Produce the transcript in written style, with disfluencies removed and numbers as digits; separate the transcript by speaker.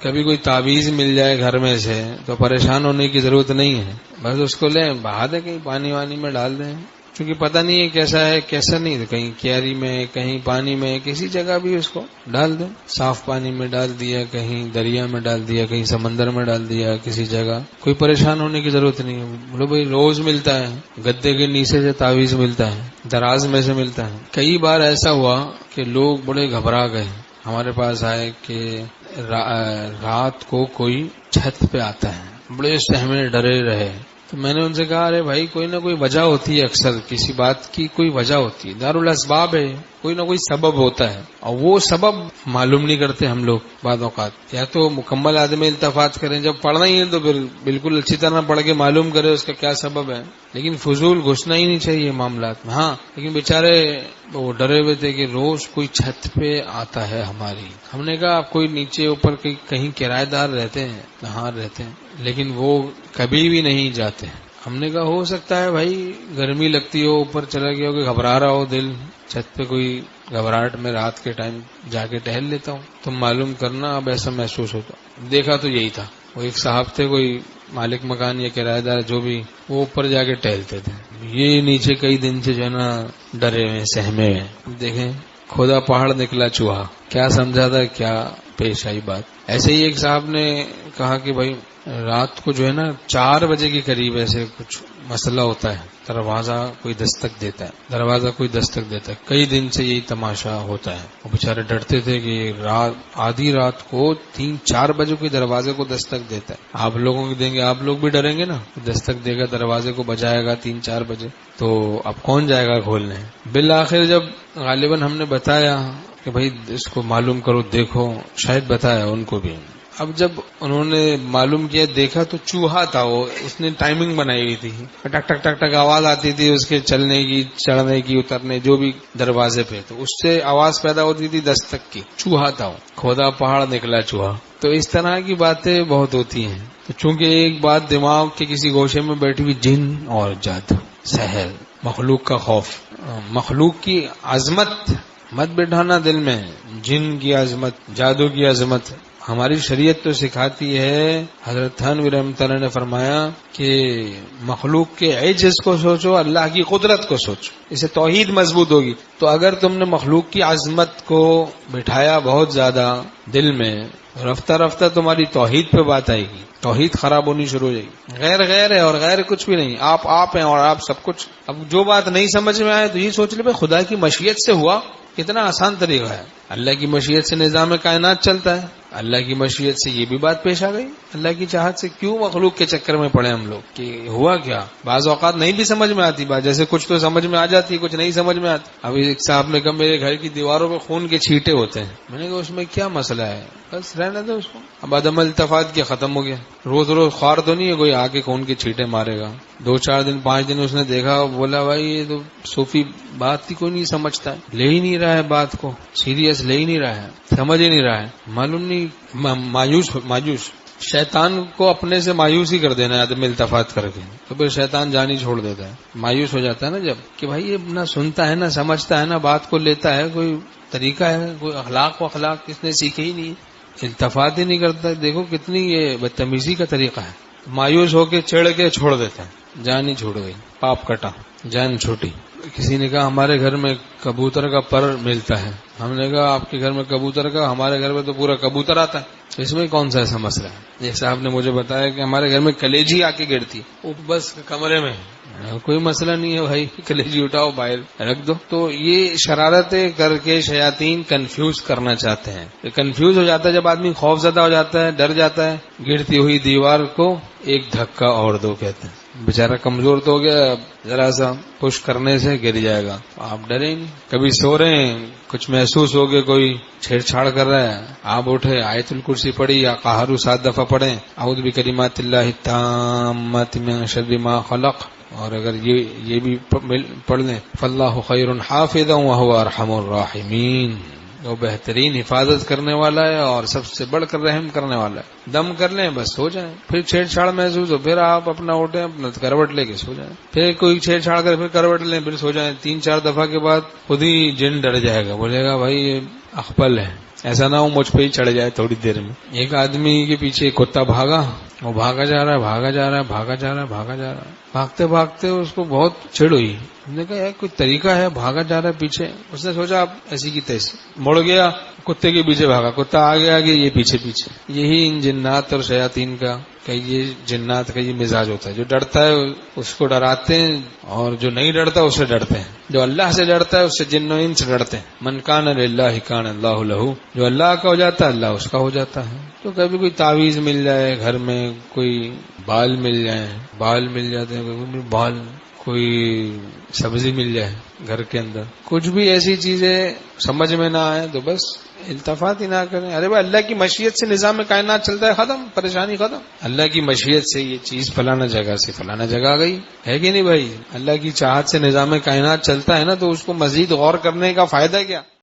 Speaker 1: کبھی کوئی تعویذ مل جائے گھر میں سے تو پریشان ہونے کی ضرورت نہیں ہے، بس اس کو لیں بہا دیں کہیں پانی وانی میں ڈال دیں، کیونکہ پتہ نہیں ہے کیسا ہے کیسا نہیں، تو کہیں کیاری میں کہیں پانی میں کسی جگہ بھی اس کو ڈال دیں، صاف پانی میں ڈال دیا، کہیں دریا میں ڈال دیا، کہیں سمندر میں ڈال دیا، کسی جگہ کوئی پریشان ہونے کی ضرورت نہیں ہے۔ بولو بھائی روز ملتا ہے، گدے کے نیچے سے تعویذ ملتا ہے، دراز میں سے ملتا ہے۔ کئی بار ایسا ہوا کہ لوگ بڑے گھبرا گئے، ہمارے پاس آئے کہ رات کو کوئی چھت پہ آتا ہے، بڑے سہمے ڈرے رہے، تو میں نے ان سے کہا ارے بھائی کوئی نہ کوئی وجہ ہوتی ہے، اکثر کسی بات کی کوئی وجہ ہوتی ہے، دارالاسباب ہے، کوئی نہ کوئی سبب ہوتا ہے، اور وہ سبب معلوم نہیں کرتے ہم لوگ بعض اوقات، یا تو مکمل آدمی التفات کریں، جب پڑھنا ہی ہے تو پھر بالکل اچھی طرح پڑھ کے معلوم کرے اس کا کیا سبب ہے، لیکن فضول گھسنا ہی نہیں چاہیے معاملات میں۔ ہاں لیکن بیچارے وہ ڈرے ہوئے تھے کہ روز کوئی چھت پہ آتا ہے ہماری۔ ہم نے کہا آپ کوئی نیچے اوپر کہیں کرایہ دار رہتے ہیں؟ ہاں رہتے ہیں، لیکن وہ کبھی بھی نہیں جاتے۔ ہم نے کہا ہو سکتا ہے بھائی گرمی لگتی ہو، اوپر چلا گیا ہو کہ گھبرا رہا ہو دل، چھت پہ کوئی گھبراہٹ میں رات کے ٹائم جا کے ٹہل لیتا ہوں، تم معلوم کرنا اب ایسا محسوس ہوتا۔ دیکھا تو یہی تھا، وہ ایک صاحب تھے، کوئی مالک مکان یا کرایہ دار جو بھی، وہ اوپر جا کے ٹہلتے تھے، یہ نیچے کئی دن سے جو ہے نا ڈرے ہوئے سہمے ہوئے۔ دیکھیں کھودا پہاڑ نکلا چوہا، کیا سمجھا تھا کیا پیش آئی بات۔ ایسے ہی ایک صاحب نے کہا کہ بھائی رات کو جو ہے نا 4 بجے کے قریب ایسے کچھ مسئلہ ہوتا ہے، دروازہ کوئی دستک دیتا ہے، کئی دن سے یہی تماشا ہوتا ہے۔ وہ بیچارے ڈرتے تھے کہ آدھی رات کو 3-4 بجے کوئی دروازے کو دستک دیتا ہے، آپ لوگوں کو دیں گے، آپ لوگ بھی ڈریں گے نا، دستک دے گا دروازے کو بجائے گا 3-4 بجے، تو اب کون جائے گا کھولنے۔ بالآخر جب غالباً ہم نے بتایا کہ بھائی اس کو معلوم کرو، دیکھو، شاید بتایا ان کو بھی۔ اب جب انہوں نے معلوم کیا دیکھا تو چوہا تھا، وہ اس نے ٹائمنگ بنائی ہوئی تھی، ٹک ٹک ٹک ٹک آواز آتی تھی اس کے چلنے کی، چڑھنے کی، اترنے، جو بھی دروازے پہ، تو اس سے آواز پیدا ہوتی تھی دستک کی۔ چوہا تھا وہ، کھودا پہاڑ نکلا چوہا۔ تو اس طرح کی باتیں بہت ہوتی ہیں، تو چونکہ ایک بات دماغ کے کسی گوشے میں بیٹھی ہوئی، جن اور جادو، سحر، مخلوق کا خوف، مخلوق کی عظمت مت بٹھانا دل میں، جن کی عظمت، جادو کی عظمت۔ ہماری شریعت تو سکھاتی ہے، حضرت تھانوی رحمۃ اللہ نے فرمایا کہ مخلوق کے عجز کو سوچو، اللہ کی قدرت کو سوچو، اسے توحید مضبوط ہوگی۔ تو اگر تم نے مخلوق کی عظمت کو بٹھایا بہت زیادہ دل میں، رفتہ رفتہ تمہاری توحید پہ بات آئے گی، توحید خراب ہونی شروع ہو جائے گی۔ غیر غیر ہے اور غیر کچھ بھی نہیں، آپ ہیں اور آپ سب کچھ۔ اب جو بات نہیں سمجھ میں آئے تو یہ سوچ لے بھائی خدا کی مشیت سے ہوا، کتنا آسان طریقہ ہے۔ اللہ کی مشیت سے نظام کائنات چلتا ہے، اللہ کی مشیت سے یہ بھی بات پیش آ گئی۔ اللہ کی چاہت سے کیوں مخلوق کے چکر میں پڑے ہم لوگ کہ ہوا کیا؟ بعض اوقات نہیں بھی سمجھ میں آتی بات، جیسے کچھ تو سمجھ میں آ جاتی، کچھ نہیں سمجھ میں آتی۔ ابھی ایک صاحب نے کہا میرے گھر کی دیواروں پہ خون کے چھینٹے ہوتے ہیں، میں نے کہا اس میں کیا مسئلہ ہے؟ بس رہنے دو اس کو، اب عدم التفات کیا ختم ہو گیا۔ روز روز خوار تو نہیں ہے کوئی آ کے خون کے چھینٹے مارے گا۔ 2-4 دن 5 دن اس نے دیکھا، بولا بھائی یہ تو صوفی بات ہی کوئی نہیں سمجھتا ہے، لے ہی نہیں رہا ہے بات کو، سیریس لے ہی نہیں رہا ہے، سمجھ ہی نہیں رہا ہے، معلوم نہیں، مایوس شیطان کو اپنے سے مایوس ہی کر دینا ہے عدم التفات کر کے، تو پھر شیطان جان ہی چھوڑ دیتا ہے، مایوس ہو جاتا ہے نا جب کہ بھائی یہ نہ سنتا ہے نہ سمجھتا ہے نہ بات کو لیتا ہے، کوئی طریقہ ہے، کوئی اخلاق کس نے سیکھے ہی نہیں، التفات ہی نہیں کرتا۔ دیکھو کتنی یہ بدتمیزی کا طریقہ ہے، مایوس ہو کے چڑھ کے چھوڑ دیتا ہے، جان ہی چھوڑ گئی، پاپ کٹا، جان چھوٹی۔ کسی نے کہا ہمارے گھر میں کبوتر کا پر ملتا ہے، ہم نے کہا آپ کے گھر میں کبوتر کا، ہمارے گھر میں تو پورا کبوتر آتا ہے، اس میں کون سا ایسا مسئلہ ہے؟ ایک صاحب نے مجھے بتایا کہ ہمارے گھر میں کلیجی آ کے گرتی، وہ بس کمرے میں، کوئی مسئلہ نہیں ہے بھائی، کلیجی اٹھاؤ باہر رکھ دو۔ تو یہ شرارتیں کر کے شیاطین کنفیوز کرنا چاہتے ہیں، کنفیوز ہو جاتا ہے جب آدمی خوف زدہ ہو جاتا ہے، ڈر جاتا ہے، گرتی ہوئی دیوار کو ایک دھکا اور دو کہتے ہیں، بیچارہ کمزور تو ہو گیا، ذرا سا پش کرنے سے گر جائے گا، آپ ڈریں نہیں۔ کبھی سو رہے ہیں، کچھ محسوس ہو گیا کوئی چھیڑ چھاڑ کر رہا ہے، آپ اٹھے، آیت الکرسی پڑھی یا قہر 7 دفعہ پڑھیں، اعوذ بکلمات اللہ التامات من شر ما خلق، اور اگر یہ بھی پڑھ لیں فاللہ خیر حافظا وهو ارحم الراحمین، وہ بہترین حفاظت کرنے والا ہے اور سب سے بڑھ کر رحم کرنے والا ہے۔ دم کر لیں بس سو جائیں، پھر چھیڑ چھاڑ محسوس ہو پھر آپ اپنا اٹھیں، اپنا کروٹ لے کے سو جائیں، پھر کوئی چھیڑ چھاڑ کر پھر کروٹ لیں، پھر سو جائیں۔ 3-4 دفعہ کے بعد خود ہی جن ڈر جائے گا، بولے گا بھائی یہ اخبل ہے، ایسا نہ ہو مجھ پہ ہی چڑھ جائے تھوڑی دیر میں. ایک آدمی کے پیچھے ایک کتا بھاگا، وہ بھاگا جا رہا ہے، بھاگا جا رہا ہے، بھاگا جا رہا ہے، بھاگا جا رہا ہے. بھاگتے بھاگتے اس کو بہت چڑ ہوئی. اس نے کہا یار کوئی طریقہ ہے، بھاگا جا رہا ہے پیچھے. اس نے سوچا اب ایسی کی تیسی مڑ گیا، کتے کے پیچھے بھاگا، کتا آگے آگے، یہ پیچھے پیچھے. یہی ان جنات اور شیاطین کا کہ یہ جنات کا یہ مزاج ہوتا ہے. جو ڈرتا ہے اس کو ڈراتے ہیں، اور جو نہیں ڈرتا اس سے ڈرتے ہیں. جو اللہ سے ڈرتا ہے اس سے جن و انس سے ڈرتے ہیں. من کان للہ کان اللہ لہ. جو اللہ کا ہو جاتا ہے اللہ اس کا ہو جاتا ہے. تو کبھی کوئی تعویذ مل جائے گھر میں، کوئی بال مل جائیں، بال مل جاتے ہیں، بال، کوئی سبزی مل جائے گھر کے اندر، کچھ بھی ایسی چیزیں سمجھ میں نہ آئے تو بس التفات ہی نہ کریں. ارے بھائی اللہ کی مشیت سے نظام کائنات چلتا ہے، ختم، پریشانی ختم. اللہ کی مشیت سے یہ چیز فلانا جگہ سے فلانا جگہ گئی ہے کہ نہیں بھائی؟ اللہ کی چاہت سے نظام کائنات چلتا ہے نا، تو اس کو مزید غور کرنے کا فائدہ کیا؟